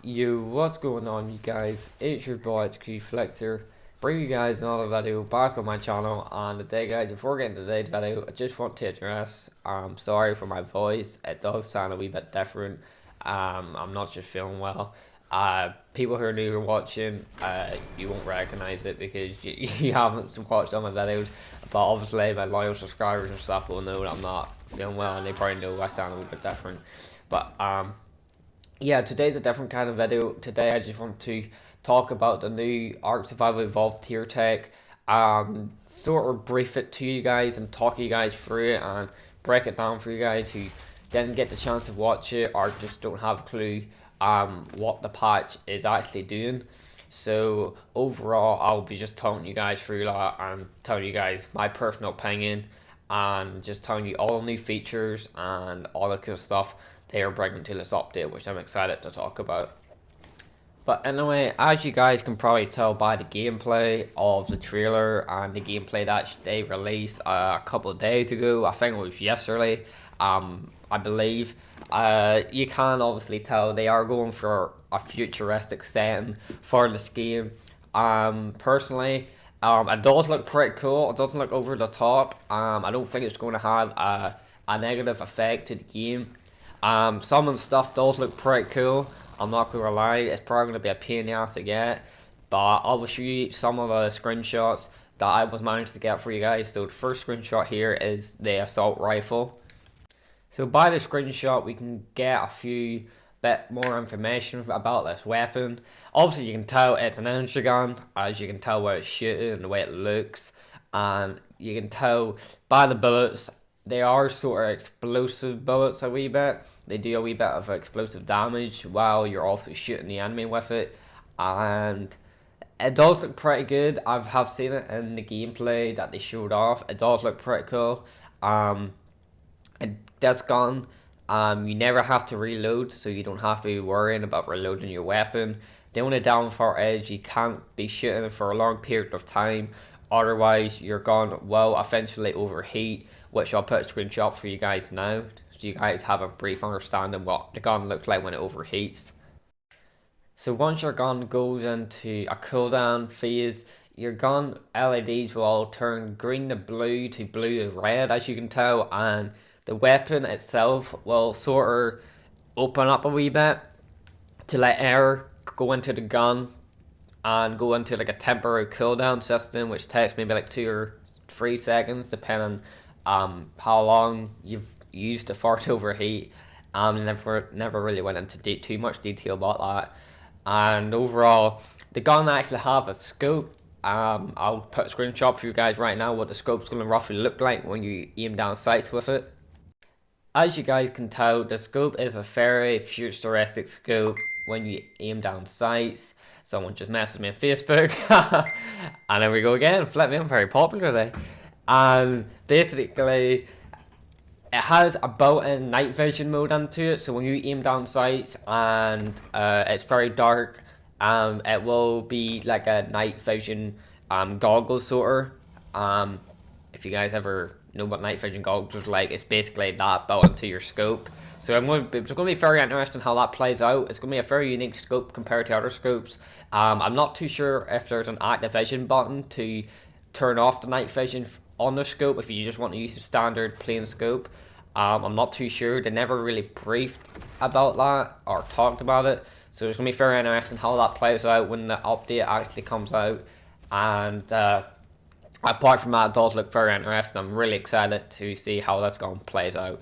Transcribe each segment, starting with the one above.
Yo, what's going on, you guys? It's your boy Xq-FlixZx, bring you guys another video back on my channel. And today, guys, before getting to today's video, I just want to address, sorry for my voice. It does sound a wee bit different. I'm not just feeling well. People who are new to watching, you won't recognize it because you haven't watched all my videos. But obviously, my loyal subscribers and stuff will know that I'm not feeling well, and they probably know I sound a little bit different. But yeah, today's a different kind of video. Today I just want to talk about the new Ark Survival Evolved tier tech, sort of brief it to you guys and talk you guys through it and break it down for you guys who didn't get the chance to watch it or just don't have a clue what the patch is actually doing. So overall, I'll be just telling you guys through that and telling you guys my personal opinion and just telling you all the new features and all the cool stuff they are bringing to this update, which I'm excited to talk about. But anyway, as you guys can probably tell by the gameplay of the trailer and the gameplay that they released a couple of days ago, I think it was yesterday, I believe, you can obviously tell they are going for a futuristic setting for this game. Personally, it does look pretty cool. It doesn't look over the top. I don't think it's going to have a negative effect to the game. Some of the stuff does look pretty cool. I'm not gonna lie, it's probably gonna be a pain in the ass to get, but I will show you some of the screenshots that I was managed to get for you guys. So the first screenshot here is the assault rifle. So by the screenshot we can get a few bit more information about this weapon. Obviously you can tell it's an energy gun, as you can tell where it's shooting and the way it looks, and you can tell by the bullets. They are sort of explosive bullets a wee bit. They do a wee bit of explosive damage while you're also shooting the enemy with it. And it does look pretty good. I have seen it in the gameplay that they showed off. It does look pretty cool. This gun, you never have to reload, so you don't have to be worrying about reloading your weapon. The only downfall is you can't be shooting for a long period of time. Otherwise, your gun will eventually overheat, which I'll put a screenshot for you guys now, so you guys have a brief understanding what the gun looks like when it overheats. So once your gun goes into a cooldown phase, your gun LEDs will all turn green to blue to red, as you can tell, and the weapon itself will sort of open up a wee bit to let air go into the gun and go into like a temporary cooldown system, which takes maybe like 2 or 3 seconds depending how long you've used it for to overheat. Never really went into too much detail about that. And overall, the gun actually have a scope. I'll put a screenshot for you guys right now what the scope's going to roughly look like when you aim down sights with it. As you guys can tell, the scope is a very futuristic scope when you aim down sights. Someone just messaged me on Facebook. And there we go again. Flip me, I'm very popular today. And basically, it has a built-in night vision mode into it. So when you aim down sights and it's very dark, it will be like a night vision goggles sort of. If you guys ever know what night vision goggles are like, it's basically that built into your scope. So it's going to be very interesting how that plays out. It's going to be a very unique scope compared to other scopes. I'm not too sure if there's an activation button to turn off the night vision on the scope if you just want to use the standard plain scope. I'm not too sure. They never really briefed about that or talked about it. So it's going to be very interesting how that plays out when the update actually comes out. And apart from that, it does look very interesting. I'm really excited to see how this gun plays out.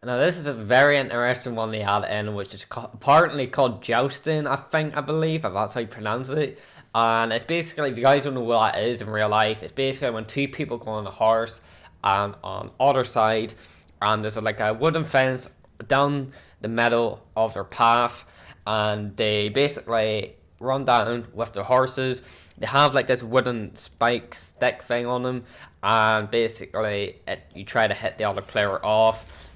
Now this is a very interesting one they had in, which is apparently called jousting, I believe, if that's how you pronounce it. And it's basically, if you guys don't know what that is in real life, it's basically when two people go on a horse, and on the other side, there's like a wooden fence down the middle of their path, and they basically run down with their horses. They have like this wooden spike stick thing on them, and basically you try to hit the other player off.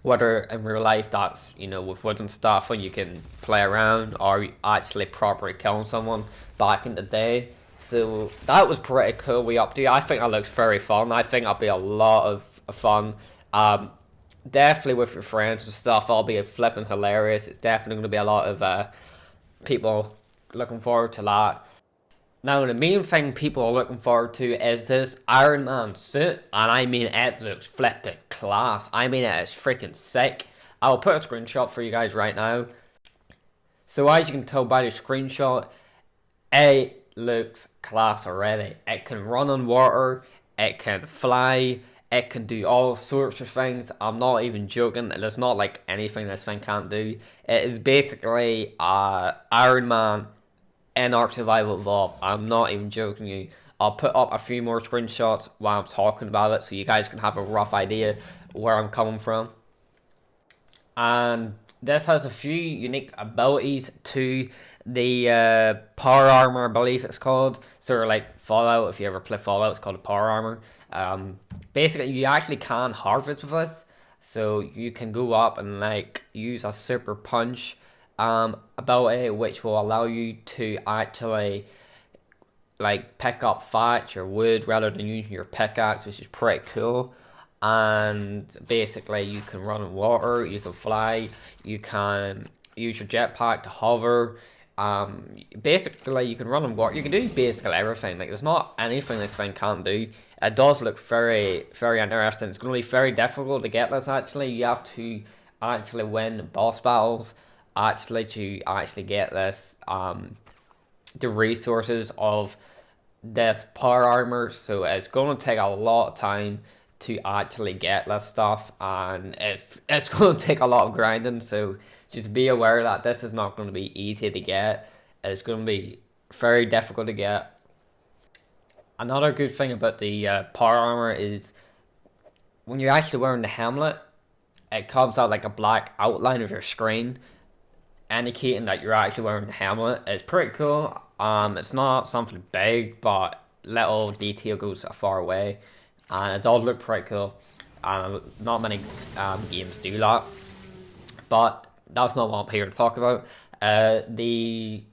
Whether in real life that's, you know, with wooden stuff when you can play around, or actually properly killing someone back in the day. So that was pretty cool. I think that looks very fun. I think that'll be a lot of fun. definitely with your friends and stuff, I'll be flipping hilarious. It's definitely going to be a lot of people looking forward to that. Now, the main thing people are looking forward to is this Iron Man suit, and I mean, it looks flipping class. I mean, it is freaking sick. I'll put a screenshot for you guys right now. So as you can tell by the screenshot, it looks class already. It can run on water, it can fly, it can do all sorts of things. I'm not even joking. There's not like anything this thing can't do. It is basically Iron Man in Ark Survival Evolved. I'm not even joking you. I'll put up a few more screenshots while I'm talking about it so you guys can have a rough idea where I'm coming from. And this has a few unique abilities to the power armor, I believe it's called. Sort of like Fallout. If you ever play Fallout, it's called a power armor. Basically, you actually can harvest with this. So you can go up and like use a super punch ability, which will allow you to actually like pick up thatch or wood rather than using your pickaxe, which is pretty cool. And basically you can run in water, you can fly, you can use your jetpack to hover. Basically you can run in water, you can do basically everything. Like there's not anything this thing can't do. It does look very, very interesting. It's going to be very difficult to get this actually. You have to actually win boss battles actually to actually get this the resources of this power armor. So it's going to take a lot of time to actually get this stuff, and it's going to take a lot of grinding. So just be aware that this is not going to be easy to get. It's going to be very difficult to get. Another good thing about the power armor is when you're actually wearing the helmet, it comes out like a black outline of your screen, indicating that you're actually wearing the helmet. It's pretty cool. It's not something big, but little detail goes a far way, and it does look pretty cool. Not many games do that, but that's not what I'm here to talk about. The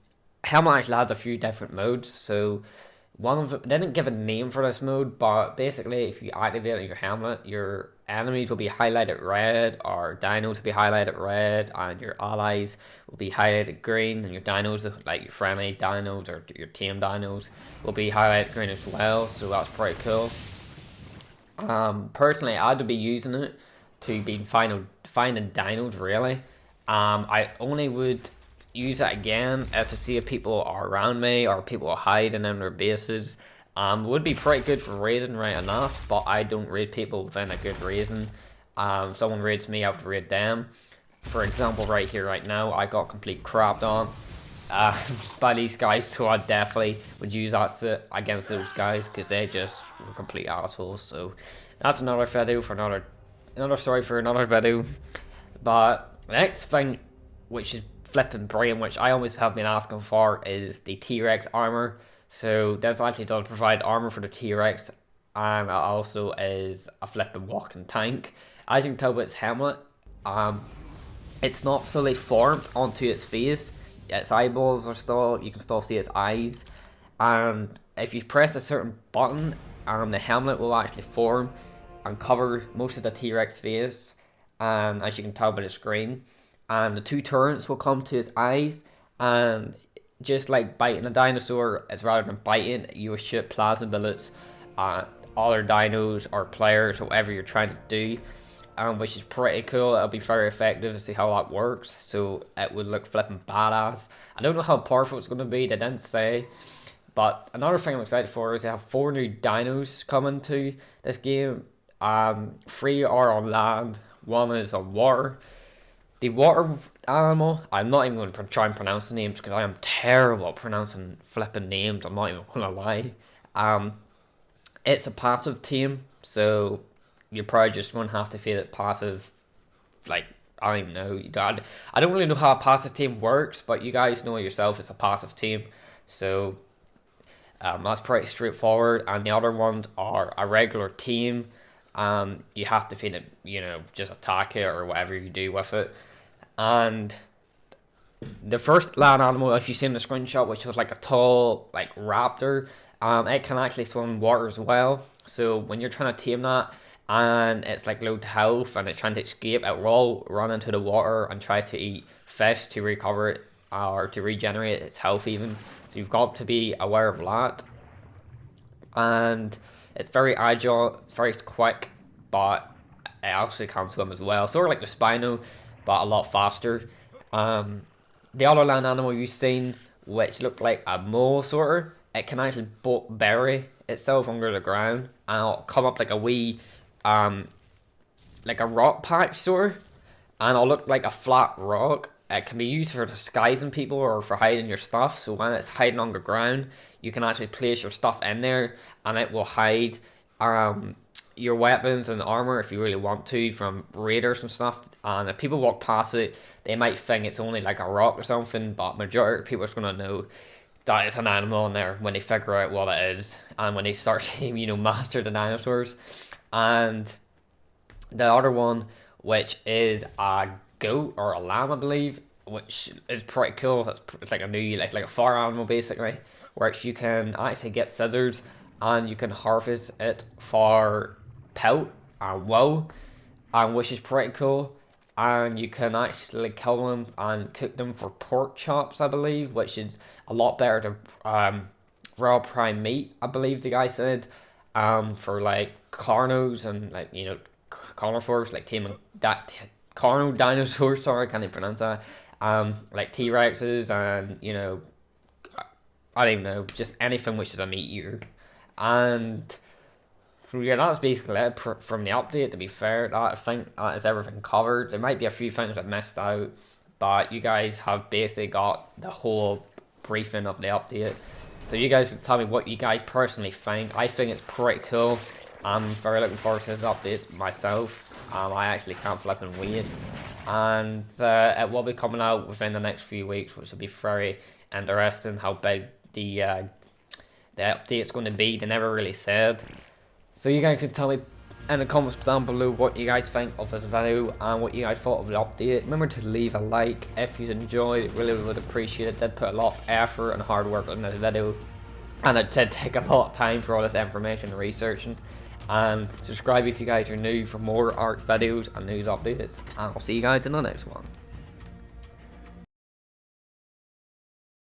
helmet actually has a few different modes. So one of them, they didn't give a name for this mode, but basically if you activate your helmet, your enemies will be highlighted red, or dinos will be highlighted red, and your allies will be highlighted green, and your dinos, like your friendly dinos or your team dinos, will be highlighted green as well. So that's pretty cool. Personally, I'd be using it to be finding dinos really. I only would use it again to see if people are around me or people are hiding in their bases. Would be pretty good for raiding right enough, but I don't raid people within a good reason. If someone raids me, I have to raid them. For example, right here, right now, I got complete crapped on by these guys, so I definitely would use that against those guys because they just were complete assholes. So that's another video for another story for another video. But the next thing, which is flipping brain, which I always have been asking for, is the T-Rex armor. So this actually does provide armor for the T-Rex, and it also is a flipping walking tank. As you can tell by its helmet, it's not fully formed onto its face. Its eyeballs are still, you can still see its eyes, and if you press a certain button, the helmet will actually form and cover most of the T-Rex face, and as you can tell by the screen, and the two turrets will come to its eyes, and just like biting a dinosaur, it's rather than biting, you will shoot plasma bullets at other dinos or players, whatever you're trying to do, which is pretty cool. It'll be very effective to see how that works, so it would look flipping badass. I don't know how powerful it's going to be, they didn't say, but another thing I'm excited for is they have 4 new dinos coming to this game. 3 are on land, 1 is on water. The water animal, I'm not even going to try and pronounce the names because I am terrible at pronouncing flipping names, I'm not even going to lie. It's a passive team, so you're probably just going to have to feel it passive. Like, I don't know, I don't really know how a passive team works, but you guys know yourself, it's a passive team. So that's pretty straightforward, and the other ones are a regular team. You have to feed it, just attack it or whatever you do with it. And the first land animal, if you see in the screenshot, which was like a tall, like raptor, it can actually swim in water as well. So when you're trying to tame that, and it's like low to health, and it's trying to escape. It will run into the water and try to eat fish to recover it, or to regenerate its health even. So you've got to be aware of that. And it's very agile, it's very quick, but it actually can swim as well. Sort of like the Spino, but a lot faster. The other land animal you've seen, which looked like a mole sort of, it can actually bury itself under the ground, and it'll come up like a wee, like a rock patch sort of, and it'll look like a flat rock. It can be used for disguising people or for hiding your stuff. So when it's hiding on the ground, you can actually place your stuff in there, and it will hide your weapons and armor if you really want to from raiders and stuff. And if people walk past it, they might think it's only like a rock or something, but majority of people are going to know that it's an animal in there when they figure out what it is, and when they start to master the dinosaurs. And the other one, which is a goat or a lamb, I believe, which is pretty cool. It's like it's like a farm animal basically, which you can actually get scissors and you can harvest it for pelt and wool, and which is pretty cool. And you can actually kill them and cook them for pork chops, I believe, which is a lot better to raw prime meat, I believe the guy said, for like carnos and like carnivores, like carno dinosaurs, sorry, I can't even pronounce that, like T-Rexes and I don't know, just anything which is a meat eater. And yeah, that's basically it from the update. To be fair, I think that is everything covered. There might be a few things I missed out, but you guys have basically got the whole briefing of the update. So you guys can tell me what you guys personally think. I think it's pretty cool. I'm very looking forward to this update myself. I actually can't flip and wait. And it will be coming out within the next few weeks, which will be very interesting how big the update's going to be. They never really said. So you guys can tell me in the comments down below what you guys think of this video and what you guys thought of the update. Remember to leave a like if you enjoyed it, really would appreciate it. Did put a lot of effort and hard work on this video, and it did take a lot of time for all this information and researching. And subscribe if you guys are new for more art videos and news updates, and I'll see you guys in the next one.